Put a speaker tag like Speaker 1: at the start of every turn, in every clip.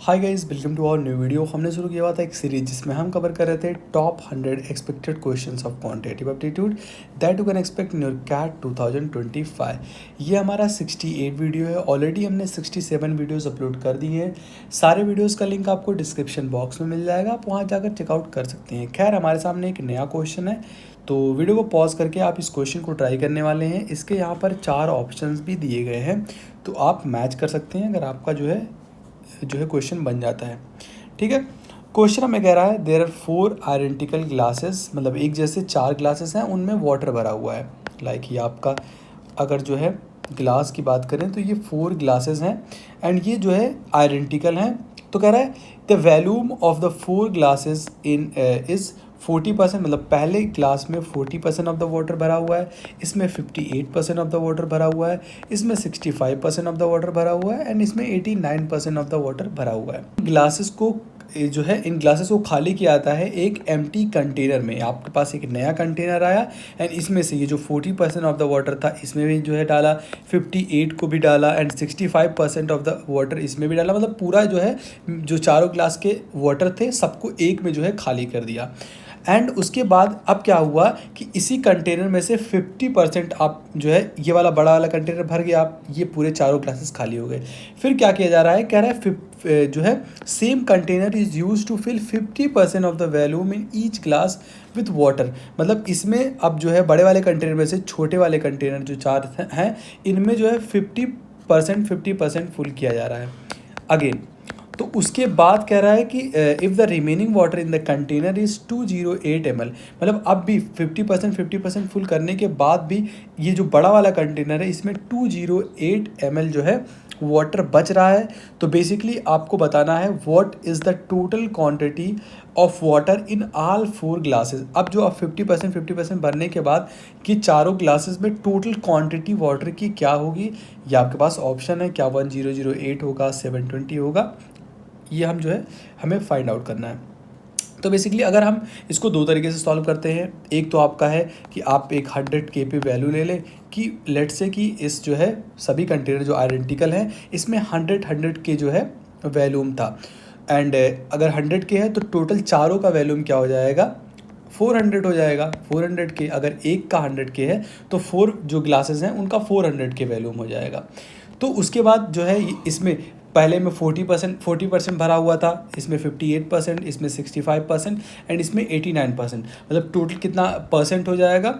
Speaker 1: Hi guys, welcome to our new video. हमने शुरू किया हुआ था एक सीरीज जिसमें हम कवर कर रहे थे top 100 expected questions of quantitative aptitude that you can expect in your CAT 2025। ये हमारा 68 वीडियो है। ऑलरेडी हमने 67 वीडियोस अपलोड कर दी हैं। सारे वीडियोस का लिंक आपको डिस्क्रिप्शन बॉक्स में मिल जाएगा, आप वहाँ जाकर चेकआउट कर सकते हैं। खैर, हमारे सामने एक नया क्वेश्चन है, तो वीडियो को पॉज करके आप इस क्वेश्चन को ट्राई करने वाले हैं। इसके यहाँ पर 4 ऑप्शंस भी दिए गए हैं, तो आप मैच कर सकते हैं अगर आपका जो है क्वेश्चन बन जाता है। ठीक है, क्वेश्चन हमें कह रहा है देयर आर 4 आइडेंटिकल ग्लासेस, मतलब एक जैसे 4 ग्लासेस हैं, उनमें वाटर भरा हुआ है। लाइक ये आपका अगर जो है ग्लास की बात करें तो ये 4 ग्लासेस हैं एंड ये जो है आइडेंटिकल हैं। तो कह रहा है the volume of the 4 glasses in is 40%, मतलब पहले ग्लास में 40% ऑफ द वाटर भरा हुआ है, इसमें 58% ऑफ द वाटर भरा हुआ है, इसमें 65% ऑफ द वाटर भरा हुआ है एंड इसमें 89% ऑफ द वाटर भरा हुआ है। ग्लासेस को जो है इन ग्लासेस को खाली किया जाता है एक एम्प्टी कंटेनर में। आपके पास एक नया कंटेनर आया एंड इसमें से ये जो 40% ऑफ द वाटर था इसमें भी जो है डाला, 58 को भी डाला एंड 65% ऑफ द वाटर इसमें भी डाला। मतलब पूरा जो है जो चारों ग्लास के वाटर थे सबको एक में जो है खाली कर दिया। एंड उसके बाद अब क्या हुआ कि इसी कंटेनर में से 50% आप जो है ये वाला बड़ा वाला कंटेनर भर गया, आप ये पूरे चारों ग्लासेस खाली हो गए। फिर क्या किया जा रहा है, कह रहा है जो है same container is use to fill 50% of the volume in each glass with water. मतलब इसमें अब जो है बड़े वाले कंटेनर में से छोटे वाले कंटेनर जो 4 हैं इनमें जो है 50% फुल किया जा रहा है अगेन। तो उसके बाद कह रहा है कि if the remaining water in the container is 208 ml, मतलब अब भी 50% फुल करने के बाद भी ये जो बड़ा वाला कंटेनर है इसमें 208 ml जो है वाटर बच रहा है। तो बेसिकली आपको बताना है what is the total quantity of water in all 4 glasses. अब जो आप 50% भरने के बाद कि चारों ग्लासेस में टोटल क्वांटिटी वाटर की क्या होगी, ये आपके पास ऑप्शन है, क्या 1008 होगा, 720 होगा, ये हम जो है हमें फाइंड आउट करना है। तो बेसिकली अगर हम इसको 2 तरीके से सॉल्व करते हैं, एक तो आपका है कि आप एक 100K पे वैल्यू ले लें कि लेट से कि इस जो है सभी कंटेनर जो आइडेंटिकल हैं इसमें 100K जो है वैल्यूम था एंड अगर 100K है तो टोटल चारों का वैल्यूम क्या हो जाएगा, 400 हो जाएगा। 400K अगर एक का 100K है तो 4 जो ग्लासेस हैं उनका 400K वैल्यूम हो जाएगा। तो उसके बाद जो है इसमें पहले में 40% भरा हुआ था, इसमें 58%, इसमें 65% एंड इसमें 89%, मतलब टोटल कितना परसेंट हो जाएगा।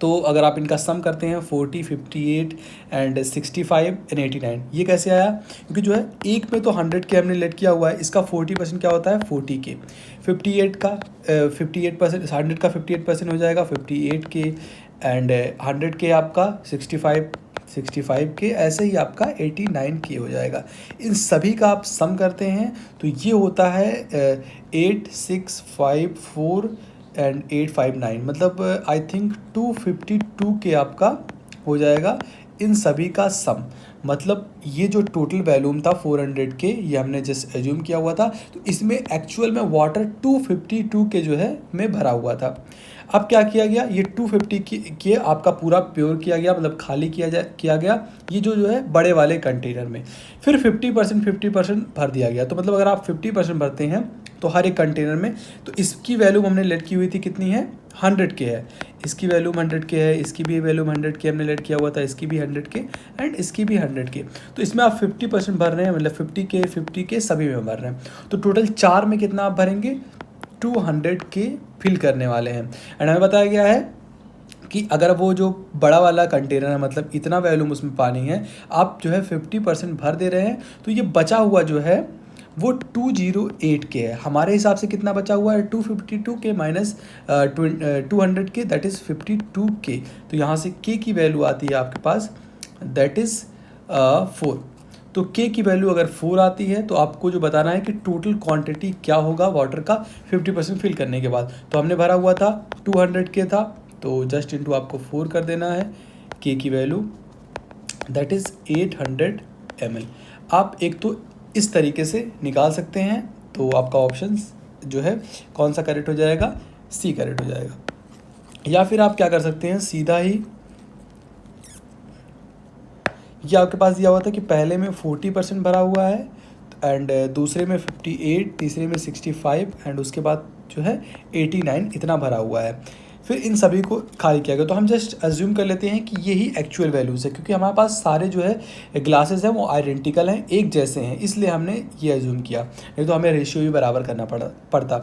Speaker 1: तो अगर आप इनका सम करते हैं 40, 58 एंड 65 एंड 89, ये कैसे आया, क्योंकि जो है एक में तो 100K हमने लेट किया हुआ है, इसका 40% क्या होता है 40K, 58 का 58%, 100 का 58% हो जाएगा 58K एंड 100K आपका 65K, ऐसे ही आपका 89K हो जाएगा। इन सभी का आप सम करते हैं तो ये होता है 8654 एंड 859, मतलब आई थिंक 252K आपका हो जाएगा इन सभी का सम। मतलब ये जो टोटल वैल्यूम था 400K, ये हमने जस्ट एज्यूम किया हुआ था, तो इसमें एक्चुअल में वाटर 252K जो है में भरा हुआ था। अब क्या किया गया, ये 250K आपका पूरा प्योर किया गया, मतलब खाली किया गया ये जो है बड़े वाले कंटेनर में। फिर 50% भर दिया गया। तो मतलब अगर आप 50% भरते हैं तो हर एक कंटेनर में, तो इसकी वैल्यूम हमने लेट की हुई थी कितनी है, 100K है, इसकी वैल्यूम 100K है, इसकी भी वैल्यूम 100K हमने लेट किया हुआ था, इसकी भी 100K एंड इसकी भी 100K। तो इसमें आप 50% भर रहे हैं, मतलब 50K सभी में भर रहे हैं। तो टोटल 4 में कितना आप भरेंगे, 200K फिल करने वाले हैं। एंड हमें बताया गया है कि अगर वो जो बड़ा वाला कंटेनर है, मतलब इतना वैल्यूम उसमें पानी है, आप जो है 50% भर दे रहे हैं, तो ये बचा हुआ जो है वो 208K है। हमारे हिसाब से कितना बचा हुआ है, 252K minus 200K, that is 52K। तो यहाँ से K की वैल्यू आती है आपके पास, दैट इज़ 4। तो K की वैल्यू अगर 4 आती है तो आपको जो बताना है कि टोटल क्वांटिटी क्या होगा वाटर का 50% फिल करने के बाद। तो हमने भरा हुआ था 200K था, तो जस्ट इनटू आपको 4 कर देना है K की वैल्यू, दैट इज़ 800 ml। आप एक तो इस तरीके से निकाल सकते हैं, तो आपका ऑप्शन जो है कौन सा करेक्ट हो जाएगा, सी करेक्ट हो जाएगा। या फिर आप क्या कर सकते हैं, सीधा ही ये आपके पास दिया हुआ था कि पहले में 40% भरा हुआ है, तो एंड दूसरे में 58, तीसरे में 65 एंड उसके बाद जो है 89 इतना भरा हुआ है। फिर इन सभी को खाली किया गया। तो हम जस्ट अज्यूम कर लेते हैं कि यही एक्चुअल वैल्यूज़ है, क्योंकि हमारे पास सारे जो है ग्लासेस हैं वो आइडेंटिकल हैं, एक जैसे हैं, इसलिए हमने ये अज्यूम किया, नहीं तो हमें रेशियो भी बराबर करना पड़ता।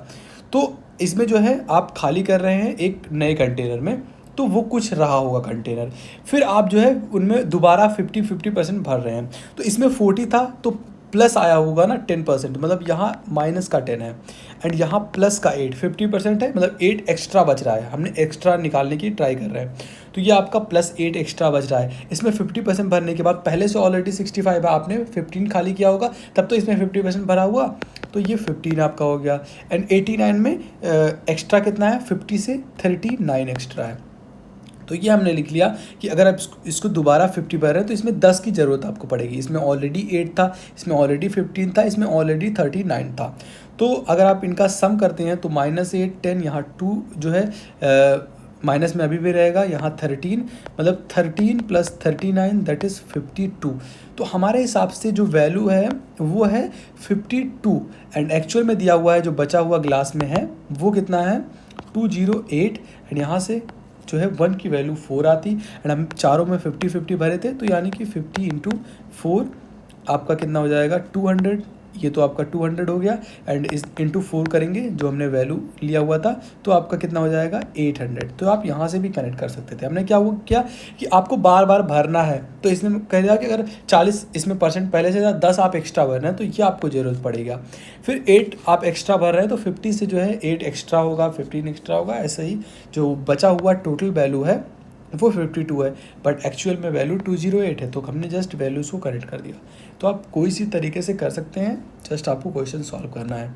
Speaker 1: तो इसमें जो है आप खाली कर रहे हैं एक नए कंटेनर में, तो वो कुछ रहा होगा कंटेनर, फिर आप जो है उनमें दोबारा 50% भर रहे हैं। तो इसमें 40 था तो प्लस आया होगा ना 10%, मतलब यहाँ माइनस का 10 है एंड यहाँ प्लस का 8, 50% है, मतलब 8 एक्स्ट्रा बच रहा है, हमने एक्स्ट्रा निकालने की ट्राई कर रहे हैं। तो ये आपका +8 एक्स्ट्रा बच रहा है। इसमें 50% भरने के बाद पहले से ऑलरेडी 65 है, आपने 15 खाली किया होगा, तब तो इसमें 50% भरा हुआ, तो ये 15 आपका हो गया। एंड 89 में एक्स्ट्रा कितना है, 50 से 39 एक्स्ट्रा है। तो ये हमने लिख लिया कि अगर आप इसको दोबारा 50 भर रहे हैं तो इसमें 10 की ज़रूरत आपको पड़ेगी। इसमें ऑलरेडी 8 था, इसमें ऑलरेडी 15 था, इसमें ऑलरेडी 39 था। तो अगर आप इनका सम करते हैं तो -8 10, यहाँ 2 जो है माइनस में अभी भी रहेगा, यहाँ 13, मतलब 13 + 39 दैट इज़ 52। तो हमारे हिसाब से जो वैल्यू है वो है 52 एंड एक्चुअल में दिया हुआ है जो बचा हुआ ग्लास में है वो कितना है 208 एंड यहाँ से जो है 1 की वैल्यू 4 आती एंड हम चारों में 50-50 भरे थे, तो यानी कि 50 × 4 आपका कितना हो जाएगा 200। ये तो आपका 200 हो गया एंड इस × 4 करेंगे जो हमने वैल्यू लिया हुआ था, तो आपका कितना हो जाएगा 800। तो आप यहाँ से भी कनेक्ट कर सकते थे। हमने क्या वो किया कि आपको बार बार भरना है, तो इसमें कह दिया कि अगर 40 इसमें % पहले से 10 आप एक्स्ट्रा भरना है तो ये आपको ज़रूरत पड़ेगा। फिर 8 आप एक्स्ट्रा भर रहे हैं तो 50 से जो है 8 एक्स्ट्रा होगा, 15 एक्स्ट्रा होगा, ऐसे ही जो बचा हुआ टोटल वैल्यू है वो 52 है, बट एक्चुअल में वैल्यू 208 है। तो हमने जस्ट वैल्यूज़ को करेक्ट कर दिया। तो आप कोई सी तरीके से कर सकते हैं, जस्ट आपको क्वेश्चन सॉल्व करना है।